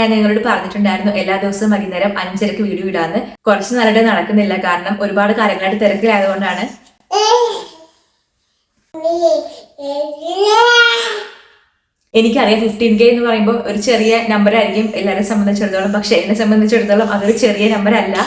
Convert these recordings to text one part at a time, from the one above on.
ഞാൻ നിങ്ങളോട് പറഞ്ഞിട്ടുണ്ടായിരുന്നു എല്ലാ ദിവസവും വൈകുന്നേരം 5:30 വീഡിയോ ഇടാന്ന്. കുറച്ച് നാളായിട്ട് നടക്കുന്നില്ല, കാരണം ഒരുപാട് കാര്യങ്ങളായിട്ട് തിരക്കിലായതുകൊണ്ടാണ്. എനിക്കറിയാം 15K എന്ന് പറയുമ്പോൾ ഒരു ചെറിയ നമ്പർ ആയിരിക്കും എല്ലാവരെ സംബന്ധിച്ചിടത്തോളം. പക്ഷെ എന്നെ സംബന്ധിച്ചിടത്തോളം അതൊരു ചെറിയ നമ്പർ അല്ല.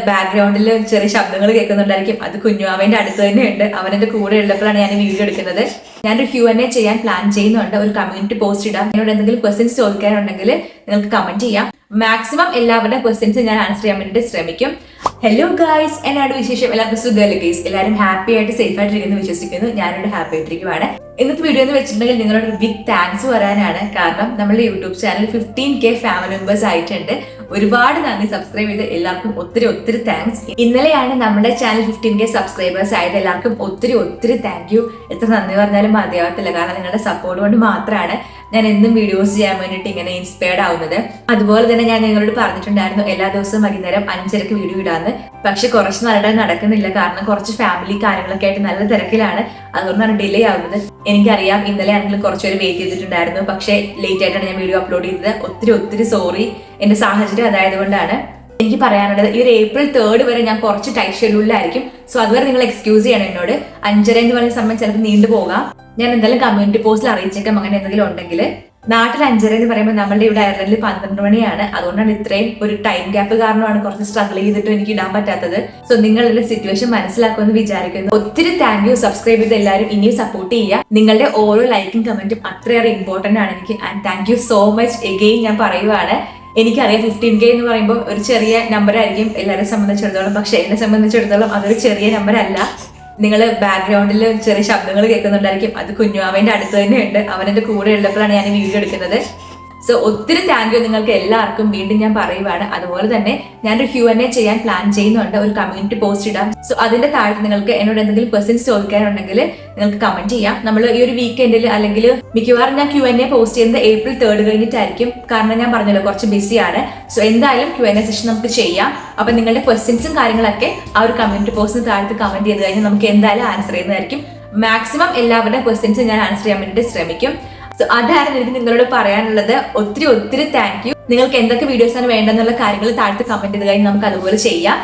ബാക്ക്ഗ്രൗണ്ടിൽ ചെറിയ ശബ്ദങ്ങൾ കേൾക്കുന്നുണ്ടായിരിക്കും. അത് കുഞ്ഞുമാവേന്റെ അടുത്ത് തന്നെ ഉണ്ട്. അവനെന്റെ കൂടെ ഉള്ളപ്പോഴാണ് ഞാൻ വീഡിയോ എടുക്കുന്നത്. ഞാനൊരു Q&A ചെയ്യാൻ പ്ലാൻ ചെയ്യുന്നുണ്ട്. ഒരു കമ്മ്യൂണിറ്റി പോസ്റ്റ് ഇടാം. എന്നോട് എന്തെങ്കിലും ക്വസ്റ്റ്യൻസ് ചോദിക്കാനുണ്ടെങ്കിൽ നിങ്ങൾക്ക് കമന്റ് ചെയ്യാം. മാക്സിമം എല്ലാവരുടെ ക്വസ്റ്റ്യൻസ് ഞാൻ ആൻസർ ചെയ്യാൻ വേണ്ടിയിട്ട് ശ്രമിക്കും. ഹലോ ഗായ്സ്, എന്നാണ് വിശേഷം? എല്ലാവർക്കും സുഖമല്ലേ ഗൈസ്? എല്ലാവരും ഹാപ്പി ആയിട്ട് സേഫ് ആയിട്ടിരിക്കുന്നു വിശ്വസിക്കുന്നു. ഞാനിവിടെ ഹാപ്പി ആയിട്ടിരിക്കുവാണ്. ഇന്നത്തെ വീഡിയോ എന്ന് വെച്ചിട്ടുണ്ടെങ്കിൽ നിങ്ങളോട് ഒരു ബിഗ് താങ്ക്സ് പറയാനാണ്. കാരണം നമ്മുടെ YouTube channel 15K family members ആയിട്ടുണ്ട്. ഒരുപാട് നന്ദി. സബ്സ്ക്രൈബ് ചെയ്ത് എല്ലാവർക്കും ഒത്തിരി താങ്ക്സ്. ഇന്നലെയാണ് നമ്മുടെ ചാനൽ 15K സബ്സ്ക്രൈബേഴ്സ് ആയത്. എല്ലാവർക്കും ഒത്തിരി താങ്ക് യു. എത്ര നന്ദി പറഞ്ഞാലും മതിയാവത്തില്ല. കാരണം നിങ്ങളുടെ സപ്പോർട്ട് കൊണ്ട് മാത്രമാണ് ഞാൻ എന്നും വീഡിയോസ് ചെയ്യാൻ വേണ്ടിയിട്ട് ഇങ്ങനെ ഇൻസ്പയർഡ് ആവുന്നത്. അതുപോലെ തന്നെ ഞാൻ നിങ്ങളോട് പറഞ്ഞിട്ടുണ്ടായിരുന്നു എല്ലാ ദിവസവും വൈകുന്നേരം 5:30 വീഡിയോ ഇടാന്ന്. പക്ഷെ കുറച്ച് നാളായിട്ട് നടക്കുന്നില്ല, കാരണം കുറച്ച് ഫാമിലി കാര്യങ്ങളൊക്കെ ആയിട്ട് നല്ല തിരക്കിലാണ്. അതുകൊണ്ടാണ് ഡിലേ ആവുന്നത്. എനിക്കറിയാം ഇന്നലെ ആണെങ്കിലും കുറച്ചുപേര് വെയിറ്റ് ചെയ്തിട്ടുണ്ടായിരുന്നു. പക്ഷെ ലേറ്റ് ആയിട്ടാണ് ഞാൻ വീഡിയോ അപ്ലോഡ് ചെയ്തത്. ഒത്തിരി സോറി. എന്റെ സാഹചര്യം അതായത് കൊണ്ടാണ്. എനിക്ക് പറയാനുള്ളത്, ഈ ഒരു April 3rd വരെ ഞാൻ കുറച്ച് ടൈറ്റ് ഷെഡ്യൂളിലായിരിക്കും. സോ അതുവരെ നിങ്ങൾ എക്സ്ക്യൂസ് ചെയ്യണം എന്നോട്. 5:30 എന്ന് പറയുന്ന സമയം ചിലപ്പോൾ നീണ്ടു പോകാം. ഞാൻ എന്തായാലും കമ്മ്യൂണിറ്റി പോസ്റ്റിൽ അറിയിച്ചേക്കാം അങ്ങനെ എന്തെങ്കിലും ഉണ്ടെങ്കിൽ. നാട്ടിൽ 5:30 എന്ന് പറയുമ്പോൾ നമ്മളുടെ ഇവിടെ അയർലൻഡിൽ 12 മണിയാണ്. അതുകൊണ്ടാണ് ഇത്രയും ഒരു ടൈം ഗ്യാപ്പ് കാരണമാണ് കുറച്ച് സ്ട്രഗിൾ ചെയ്തിട്ട് എനിക്ക് ഇടാൻ പറ്റാത്തത്. സോ നിങ്ങളുടെ സിറ്റുവേഷൻ മനസ്സിലാക്കുമെന്ന് വിചാരിക്കുന്നു. ഒത്തിരി താങ്ക് യു. സബ്സ്ക്രൈബ് ചെയ്ത് എല്ലാവരും ഇനിയും സപ്പോർട്ട് ചെയ്യുക. നിങ്ങളുടെ ഓരോ ലൈക്കും കമന്റും അത്രയേറെ ഇമ്പോർട്ടന്റ് ആണ് എനിക്ക്. And thank you so much again ഞാൻ പറയുവാണ്. എനിക്കറിയാം 15K എന്ന് പറയുമ്പോൾ ഒരു ചെറിയ നമ്പർ ആയിരിക്കും എല്ലാവരെ സംബന്ധിച്ചിടത്തോളം. പക്ഷെ എന്നെ സംബന്ധിച്ചിടത്തോളം അതൊരു ചെറിയ നമ്പർ അല്ല. നിങ്ങൾ ബാക്ക്ഗ്രൗണ്ടിൽ ചെറിയ ശബ്ദങ്ങൾ കേൾക്കുന്നുണ്ടായിരിക്കും. അത് കുഞ്ഞുമാവേന്റെ അടുത്ത് തന്നെ ഉണ്ട്. അവനെന്റെ കൂടെ ഉള്ളപ്പോഴാണ് ഞാൻ വീഡിയോ എടുക്കുന്നത്. സോ ഒത്തിരി താങ്ക് യു നിങ്ങൾക്ക് എല്ലാവർക്കും. വീണ്ടും ഞാൻ പറയുവാണ്. അതുപോലെ തന്നെ ഞാനൊരു Q&A ചെയ്യാൻ പ്ലാൻ ചെയ്യുന്നുണ്ട്. ഒരു കമ്മ്യൂണിറ്റി പോസ്റ്റ് ഇടാം. സോ അതിന്റെ താഴെ നിങ്ങൾക്ക് എന്നോട് എന്തെങ്കിലും ക്വസ്റ്റ്യൻസ് ചോദിക്കാനുണ്ടെങ്കിൽ നിങ്ങൾക്ക് കമന്റ് ചെയ്യാം. നമ്മൾ ഈ ഒരു വീക്കെൻഡിൽ അല്ലെങ്കിൽ മിക്കവാറും ഞാൻ Q&A പോസ്റ്റ് ചെയ്യുന്നത് April 3rd കഴിഞ്ഞിട്ടായിരിക്കും. കാരണം ഞാൻ പറഞ്ഞല്ലോ കുറച്ച് ബിസിയാണ്. സോ എന്തായാലും Q&A സെഷൻ നമുക്ക് ചെയ്യാം. അപ്പൊ നിങ്ങളുടെ ക്വസ്റ്റ്യൻസും കാര്യങ്ങളൊക്കെ ആ ഒരു കമ്മ്യൂണിറ്റി പോസ്റ്റിന് താഴത്ത് കമന്റ് ചെയ്ത് കഴിഞ്ഞാൽ നമുക്ക് എന്തായാലും ആൻസർ ചെയ്യുന്നതായിരിക്കും. മാക്സിമം എല്ലാവരുടെ ക്വസ്റ്റ്യൻസ് ഞാൻ ആൻസർ ചെയ്യാൻ വേണ്ടിയിട്ട് ശ്രമിക്കും. അതാണ് എനിക്ക് നിങ്ങളോട് പറയാനുള്ളത്. ഒത്തിരി താങ്ക് യു. നിങ്ങൾക്ക് എന്തൊക്കെ വീഡിയോസ് ആണ് വേണ്ടെന്നുള്ള കാര്യങ്ങൾ താഴത്ത് കമന്റ് ചെയ്ത് കഴിഞ്ഞാൽ നമുക്ക് അതുപോലെ ചെയ്യാം.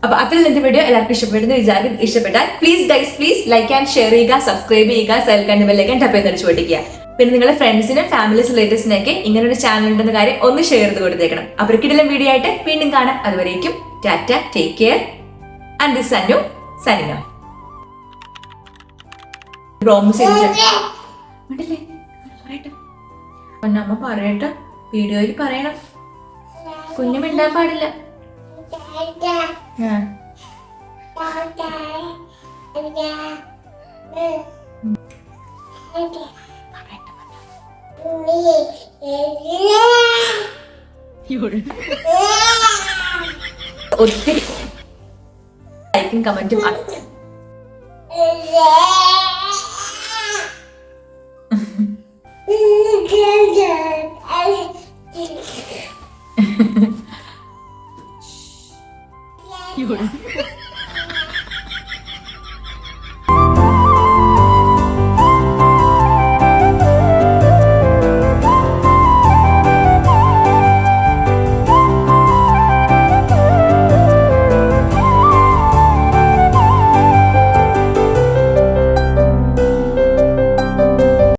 അപ്പൊ അത്രയും എന്റെ വീഡിയോ എല്ലാവർക്കും ഇഷ്ടപ്പെടുന്നു വിചാരിക്കും. ഇഷ്ടപ്പെട്ടാൽ പ്ലീസ് ലൈക്ക് ആൻഡ് ഷെയർ ചെയ്യുക, സബ്സ്ക്രൈബ് ചെയ്യുക, ബെല്ലൈക്കൺ ടപ്പ് ചെയ്ത് അടിച്ചു പൊട്ടിക്കുക. പിന്നെ നിങ്ങളുടെ ഫ്രണ്ട്സിനും ഫാമിലീസ് റിലേറ്റീവ്സിനൊക്കെ ഇങ്ങനെ ഒരു ചാനൽ ഉണ്ടെന്ന കാര്യം ഒന്ന് ഷെയർ ചെയ്ത് കൊടുത്തേക്കണം. അവർക്കിടയിലും വീഡിയോ ആയിട്ട് വീണ്ടും കാണാം. അതുവരേക്കും tata, take care. And this Sannu signing off. Promise ചെയ്തില്ലേ അമ്മ പറയട്ടെ, വീഡിയോയിൽ പറയണം. കുഞ്ഞു മിണ്ടാൻ പാടില്ല. ഒത്തിരി ലൈക്കും കമന്റും